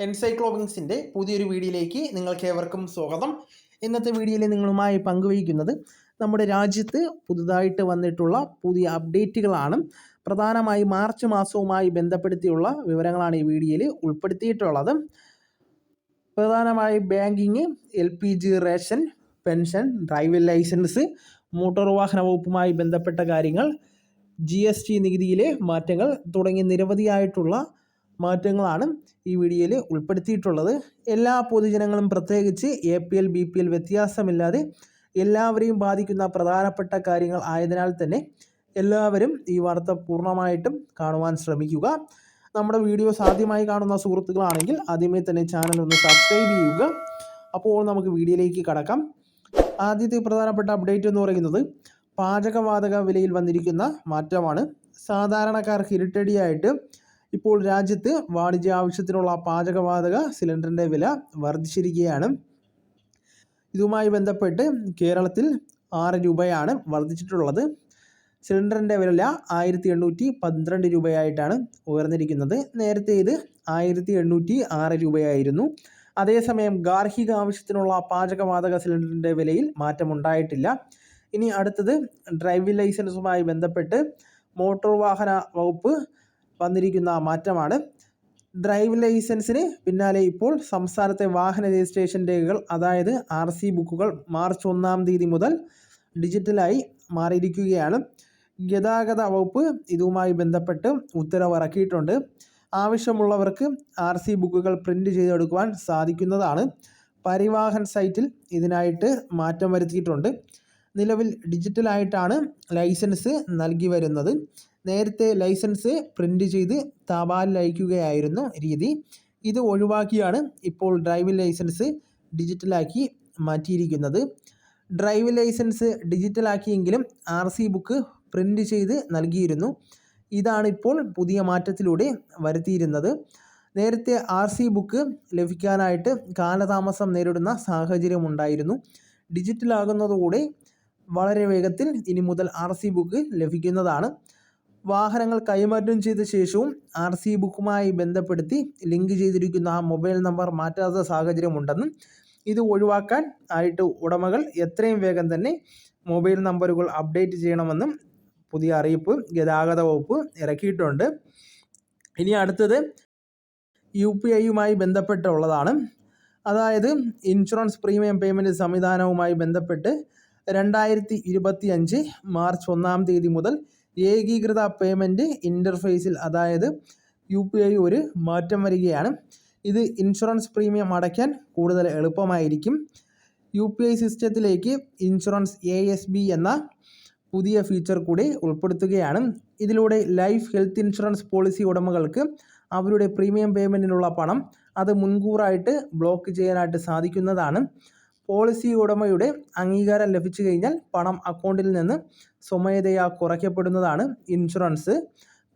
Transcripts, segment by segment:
എൻസൈക്ലോബിങ്സിൻ്റെ പുതിയൊരു വീഡിയോയിലേക്ക് നിങ്ങൾക്ക് ഏവർക്കും സ്വാഗതം. ഇന്നത്തെ വീഡിയോയിൽ നിങ്ങളുമായി പങ്കുവയ്ക്കുന്നത് നമ്മുടെ രാജ്യത്ത് പുതുതായിട്ട് വന്നിട്ടുള്ള പുതിയ അപ്ഡേറ്റുകളാണ്. പ്രധാനമായി മാർച്ച് മാസവുമായി ബന്ധപ്പെടുത്തിയുള്ള വിവരങ്ങളാണ് ഈ വീഡിയോയിൽ ഉൾപ്പെടുത്തിയിട്ടുള്ളത്. പ്രധാനമായി banking, LPG ration, pension, driving licence, motor വാഹന വകുപ്പുമായി ബന്ധപ്പെട്ട കാര്യങ്ങൾ, GST നികുതിയിലെ മാറ്റങ്ങൾ തുടങ്ങി നിരവധിയായിട്ടുള്ള മാറ്റങ്ങളാണ് ഈ വീഡിയോയിൽ ഉൾപ്പെടുത്തിയിട്ടുള്ളത്. എല്ലാ പൊതുജനങ്ങളും പ്രത്യേകിച്ച് APL BPL വ്യത്യാസമില്ലാതെ എല്ലാവരെയും ബാധിക്കുന്ന പ്രധാനപ്പെട്ട കാര്യങ്ങൾ ആയതിനാൽ തന്നെ എല്ലാവരും ഈ വാർത്ത പൂർണ്ണമായിട്ടും കാണുവാൻ ശ്രമിക്കുക. നമ്മുടെ വീഡിയോസ് ആദ്യമായി കാണുന്ന സുഹൃത്തുക്കളാണെങ്കിൽ ആദ്യമേ തന്നെ ചാനൽ ഒന്ന് സബ്സ്ക്രൈബ് ചെയ്യുക. അപ്പോൾ നമുക്ക് വീഡിയോയിലേക്ക് കടക്കാം. ആദ്യത്തെ പ്രധാനപ്പെട്ട അപ്ഡേറ്റ് എന്ന് പറയുന്നത് പാചകവാതക വിലയിൽ വന്നിരിക്കുന്ന മാറ്റമാണ്. സാധാരണക്കാർക്ക് ഇരട്ടടിയായിട്ട് ഇപ്പോൾ രാജ്യത്ത് വാണിജ്യ ആവശ്യത്തിനുള്ള പാചകവാതക സിലിണ്ടറിൻ്റെ വില വർദ്ധിച്ചിരിക്കുകയാണ്. ഇതുമായി ബന്ധപ്പെട്ട് കേരളത്തിൽ 6 രൂപയാണ് വർദ്ധിച്ചിട്ടുള്ളത്. സിലിണ്ടറിൻ്റെ വില 1812 രൂപയായിട്ടാണ് ഉയർന്നിരിക്കുന്നത്. നേരത്തെ ഇത് 1806 രൂപയായിരുന്നു. അതേസമയം ഗാർഹിക ആവശ്യത്തിനുള്ള പാചകവാതക സിലിണ്ടറിൻ്റെ വിലയിൽ മാറ്റമുണ്ടായിട്ടില്ല. ഇനി അടുത്തത് ഡ്രൈവിംഗ് ലൈസൻസുമായി ബന്ധപ്പെട്ട് മോട്ടോർ വാഹന വകുപ്പ് വന്നിരിക്കുന്ന മാറ്റമാണ്. ഡ്രൈവിംഗ് ലൈസൻസിന് പിന്നാലെ ഇപ്പോൾ സംസ്ഥാനത്തെ വാഹന രജിസ്ട്രേഷൻ രേഖകൾ അതായത് RC ബുക്കുകൾ മാർച്ച് 1-ാം തീയതി മുതൽ ഡിജിറ്റലായി മാറിയിരിക്കുകയാണ്. ഗതാഗത വകുപ്പ് ഇതുമായി ബന്ധപ്പെട്ട് ഉത്തരവ് ഇറക്കിയിട്ടുണ്ട്. ആവശ്യമുള്ളവർക്ക് RC ബുക്കുകൾ പ്രിൻ്റ് ചെയ്തെടുക്കുവാൻ സാധിക്കുന്നതാണ്. പരിവാഹൻ സൈറ്റിൽ ഇതിനായിട്ട് മാറ്റം വരുത്തിയിട്ടുണ്ട്. നിലവിൽ ഡിജിറ്റലായിട്ടാണ് ലൈസൻസ് നൽകി വരുന്നത്. നേരത്തെ ലൈസൻസ് പ്രിൻ്റ് ചെയ്ത് തപാലിൽ അയക്കുകയായിരുന്നു രീതി. ഇത് ഒഴിവാക്കിയാണ് ഇപ്പോൾ ഡ്രൈവിംഗ് ലൈസൻസ് ഡിജിറ്റലാക്കി മാറ്റിയിരിക്കുന്നത്. ഡ്രൈവിംഗ് ലൈസൻസ് ഡിജിറ്റലാക്കിയെങ്കിലും RC ബുക്ക് പ്രിൻ്റ് ചെയ്ത് നൽകിയിരുന്നു. ഇതാണ് ഇപ്പോൾ പുതിയ മാറ്റത്തിലൂടെ വരുത്തിയിരുന്നത്. നേരത്തെ RC ബുക്ക് ലഭിക്കാനായിട്ട് കാലതാമസം നേരിടുന്ന സാഹചര്യമുണ്ടായിരുന്നു. ഡിജിറ്റലാകുന്നതോടെ വളരെ വേഗത്തിൽ ഇനി മുതൽ RC ബുക്ക് ലഭിക്കുന്നതാണ്. വാഹനങ്ങൾ കൈമാറ്റം ചെയ്ത ശേഷവും RC ബുക്കുമായി ബന്ധപ്പെടുത്തി ലിങ്ക് ചെയ്തിരിക്കുന്ന മൊബൈൽ നമ്പർ മാറ്റാത്ത സാഹചര്യമുണ്ടെന്നും ഇത് ഒഴിവാക്കാൻ ആയിട്ട് ഉടമകൾ എത്രയും വേഗം തന്നെ മൊബൈൽ നമ്പറുകൾ അപ്ഡേറ്റ് ചെയ്യണമെന്നും പുതിയ അറിയിപ്പ് ഗതാഗത വകുപ്പ് ഇറക്കിയിട്ടുണ്ട്. ഇനി അടുത്തത് UPIയുമായി ബന്ധപ്പെട്ടുള്ളതാണ്. അതായത് ഇൻഷുറൻസ് പ്രീമിയം പേയ്മെൻറ്റ് സംവിധാനവുമായി ബന്ധപ്പെട്ട് 2025 മാർച്ച് 1-ാം തീയതി മുതൽ ഏകീകൃത പേയ്മെൻറ്റ് ഇൻ്റർഫേസിൽ അതായത് UPI ഒരു മാറ്റം വരികയാണ്. ഇത് ഇൻഷുറൻസ് പ്രീമിയം അടയ്ക്കാൻ കൂടുതൽ എളുപ്പമായിരിക്കും. UPI സിസ്റ്റത്തിലേക്ക് ഇൻഷുറൻസ് ASB എന്ന പുതിയ ഫീച്ചർ കൂടി ഉൾപ്പെടുത്തുകയാണ്. ഇതിലൂടെ ലൈഫ് ഹെൽത്ത് ഇൻഷുറൻസ് പോളിസി ഉടമകൾക്ക് അവരുടെ പ്രീമിയം പേയ്മെൻറ്റിനുള്ള പണം അത് മുൻകൂറായിട്ട് ബ്ലോക്ക് ചെയ്യാനായിട്ട് സാധിക്കുന്നതാണ്. പോളിസി ഉടമയുടെ അംഗീകാരം ലഭിച്ചു കഴിഞ്ഞാൽ പണം അക്കൗണ്ടിൽ നിന്ന് സ്വമേധയാ കുറയ്ക്കപ്പെടുന്നതാണ് ഇൻഷുറൻസ്.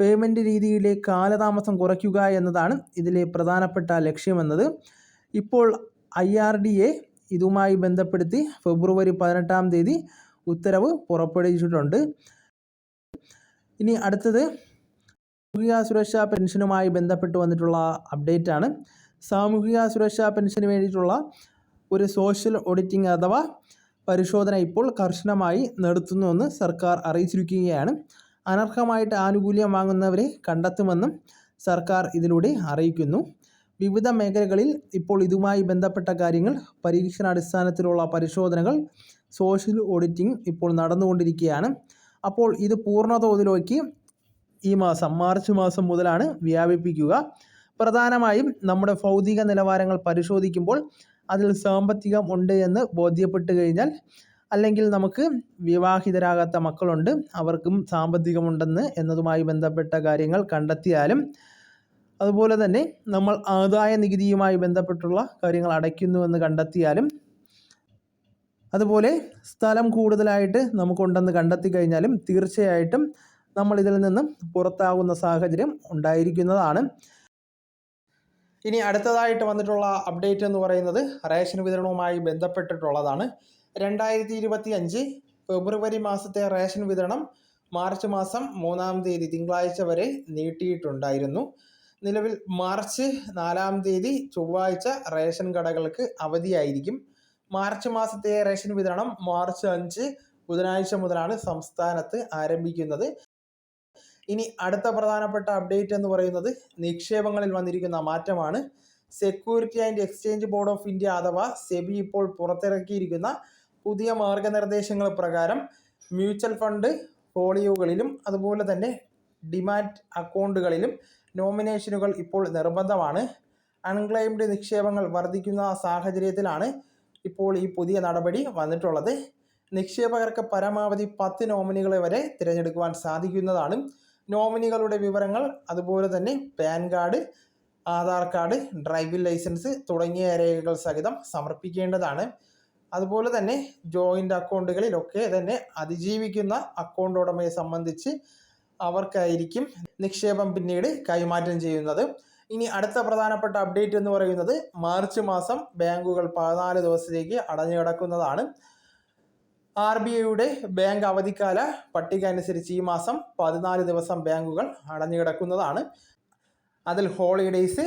പേയ്മെൻറ്റ് രീതിയിലെ കാലതാമസം കുറയ്ക്കുക എന്നതാണ് ഇതിലെ പ്രധാനപ്പെട്ട ലക്ഷ്യമെന്നത് ഇപ്പോൾ IRDA ഇതുമായി ബന്ധപ്പെടുത്തി ഫെബ്രുവരി 18-ാം തീയതി ഉത്തരവ് പുറപ്പെടുവിച്ചിട്ടുണ്ട്. ഇനി അടുത്തത് സാമൂഹിക സുരക്ഷാ പെൻഷനുമായി ബന്ധപ്പെട്ട് വന്നിട്ടുള്ള അപ്ഡേറ്റ് ആണ്. സാമൂഹിക സുരക്ഷാ പെൻഷന് വേണ്ടിയിട്ടുള്ള ഒരു സോഷ്യൽ ഓഡിറ്റിംഗ് അഥവാ പരിശോധന ഇപ്പോൾ കർശനമായി നടത്തുന്നുവെന്ന് സർക്കാർ അറിയിച്ചിരിക്കുകയാണ്. അനർഹമായിട്ട് ആനുകൂല്യം വാങ്ങുന്നവരെ കണ്ടെത്തുമെന്നും സർക്കാർ ഇതിലൂടെ അറിയിക്കുന്നു. വിവിധ മേഖലകളിൽ ഇപ്പോൾ ഇതുമായി ബന്ധപ്പെട്ട കാര്യങ്ങൾ പരീക്ഷണാടിസ്ഥാനത്തിലുള്ള പരിശോധനകൾ സോഷ്യൽ ഓഡിറ്റിംഗ് ഇപ്പോൾ നടന്നുകൊണ്ടിരിക്കുകയാണ്. അപ്പോൾ ഇത് പൂർണ്ണതോതിലേക്ക് ഈ മാസം മാർച്ച് മാസം മുതലാണ് വ്യാപിപ്പിക്കുക. പ്രധാനമായും നമ്മുടെ ഭൗതിക നിലവാരങ്ങൾ പരിശോധിക്കുമ്പോൾ അതിൽ സാമ്പത്തികം ഉണ്ട് എന്ന് ബോധ്യപ്പെട്ട് കഴിഞ്ഞാൽ, അല്ലെങ്കിൽ നമുക്ക് വിവാഹിതരാകാത്ത മക്കളുണ്ട് അവർക്കും സാമ്പത്തികമുണ്ടെന്ന് എന്നതുമായി ബന്ധപ്പെട്ട കാര്യങ്ങൾ കണ്ടെത്തിയാലും, അതുപോലെ തന്നെ നമ്മൾ ആദായ നികുതിയുമായി ബന്ധപ്പെട്ടുള്ള കാര്യങ്ങൾ അടയ്ക്കുന്നുവെന്ന് കണ്ടെത്തിയാലും, അതുപോലെ സ്ഥലം കൂടുതലായിട്ട് നമുക്കുണ്ടെന്ന് കണ്ടെത്തി കഴിഞ്ഞാലും തീർച്ചയായിട്ടും നമ്മൾ ഇതിൽ നിന്നും പുറത്താകുന്ന സാഹചര്യം ഉണ്ടായിരിക്കുന്നതാണ്. ഇനി അടുത്തതായിട്ട് വന്നിട്ടുള്ള അപ്ഡേറ്റ് എന്ന് പറയുന്നത് റേഷൻ വിതരണവുമായി ബന്ധപ്പെട്ടിട്ടുള്ളതാണ്. 2025 ഫെബ്രുവരി മാസത്തെ റേഷൻ വിതരണം മാർച്ച് മാസം 3-ാം തീയതി തിങ്കളാഴ്ച വരെ നീട്ടിയിട്ടുണ്ടായിരുന്നു. നിലവിൽ മാർച്ച് 4-ാം തീയതി ചൊവ്വാഴ്ച റേഷൻ കടകൾക്ക് അവധിയായിരിക്കും. മാർച്ച് മാസത്തെ റേഷൻ വിതരണം മാർച്ച് 5 ബുധനാഴ്ച മുതലാണ് സംസ്ഥാനത്ത് ആരംഭിക്കുന്നത്. ഇനി അടുത്ത പ്രധാനപ്പെട്ട അപ്ഡേറ്റ് എന്ന് പറയുന്നത് നിക്ഷേപങ്ങളിൽ വന്നിരിക്കുന്ന മാറ്റമാണ്. Security and exchange board of India അഥവാ സെബി ഇപ്പോൾ പുറത്തിറക്കിയിരിക്കുന്ന പുതിയ മാർഗനിർദ്ദേശങ്ങൾ പ്രകാരം മ്യൂച്വൽ ഫണ്ട് ഫോളിയോകളിലും അതുപോലെ തന്നെ ഡിമാറ്റ് അക്കൗണ്ടുകളിലും നോമിനേഷനുകൾ ഇപ്പോൾ നിർബന്ധമാണ്. അൺക്ലെയിംഡ് നിക്ഷേപങ്ങൾ വർദ്ധിക്കുന്ന സാഹചര്യത്തിലാണ് ഇപ്പോൾ ഈ പുതിയ നടപടി വന്നിട്ടുള്ളത്. നിക്ഷേപകർക്ക് പരമാവധി 10 നോമിനികളെ വരെ തിരഞ്ഞെടുക്കുവാൻ സാധിക്കുന്നതാണ്. നോമിനികളുടെ വിവരങ്ങൾ അതുപോലെ തന്നെ pan card, Aadhaar card, driving licence തുടങ്ങിയ രേഖകൾ സഹിതം സമർപ്പിക്കേണ്ടതാണ്. അതുപോലെ തന്നെ ജോയിൻ്റ് അക്കൗണ്ടുകളിലൊക്കെ തന്നെ അതിജീവിക്കുന്ന അക്കൗണ്ട് ഉടമയെ സംബന്ധിച്ച് അവർക്കായിരിക്കും നിക്ഷേപം പിന്നീട് കൈമാറ്റം ചെയ്യുന്നത്. ഇനി അടുത്ത പ്രധാനപ്പെട്ട അപ്ഡേറ്റ് എന്ന് പറയുന്നത് മാർച്ച് മാസം ബാങ്കുകൾ 14 ദിവസത്തേക്ക് അടഞ്ഞു കിടക്കുന്നതാണ്. RBIയുടെ ബാങ്ക് അവധിക്കാല പട്ടിക അനുസരിച്ച് ഈ മാസം 14 ദിവസം ബാങ്കുകൾ അടഞ്ഞു കിടക്കുന്നതാണ്. അതിൽ ഹോളിഡേയ്സ്,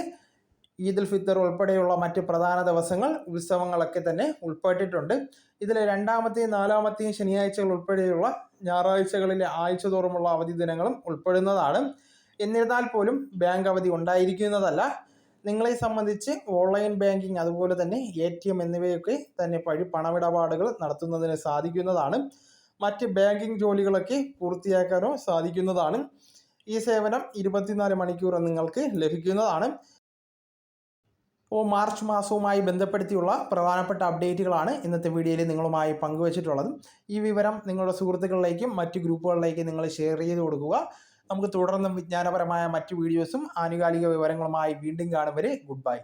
ഈദുൽ ഫിത്തർ ഉൾപ്പെടെയുള്ള മറ്റ് പ്രധാന ദിവസങ്ങൾ, ഉത്സവങ്ങളൊക്കെ തന്നെ ഉൾപ്പെട്ടിട്ടുണ്ട്. ഇതിൽ 2-ാമത്തെയും 4-ാമത്തെയും ശനിയാഴ്ചകൾ ഉൾപ്പെടെയുള്ള ഞായറാഴ്ചകളിലെ ആഴ്ചതോറുമുള്ള അവധി ദിനങ്ങളും ഉൾപ്പെടുന്നതാണ്. എന്നിരുന്നാൽ പോലും ബാങ്ക് അവധി ഉണ്ടായിരിക്കുന്നതല്ല. നിങ്ങളെ സംബന്ധിച്ച് ഓൺലൈൻ ബാങ്കിങ് അതുപോലെ തന്നെ ATM എന്നിവയൊക്കെ തന്നെ വഴി പണമിടപാടുകൾ നടത്തുന്നതിന് സാധിക്കുന്നതാണ്. മറ്റ് ബാങ്കിങ് ജോലികളൊക്കെ പൂർത്തിയാക്കാനോ സാധിക്കുന്നതാണ്. ഈ സേവനം 24 മണിക്കൂർ നിങ്ങൾക്ക് ലഭിക്കുന്നതാണ്. മാർച്ച് മാസവുമായി ബന്ധപ്പെടുത്തിയുള്ള പ്രധാനപ്പെട്ട അപ്ഡേറ്റുകളാണ് ഇന്നത്തെ വീഡിയോയിൽ നിങ്ങളുമായി പങ്കുവച്ചിട്ടുള്ളത്. ഈ വിവരം നിങ്ങളുടെ സുഹൃത്തുക്കളിലേക്കും മറ്റ് ഗ്രൂപ്പുകളിലേക്കും നിങ്ങൾ ഷെയർ ചെയ്ത് കൊടുക്കുക. നമുക്ക് തുടർന്നും വിജ്ഞാനപരമായ മറ്റ് വീഡിയോസും ആനുകാലിക വിവരങ്ങളുമായി വീണ്ടും കാണും വരെ ഗുഡ് ബൈ.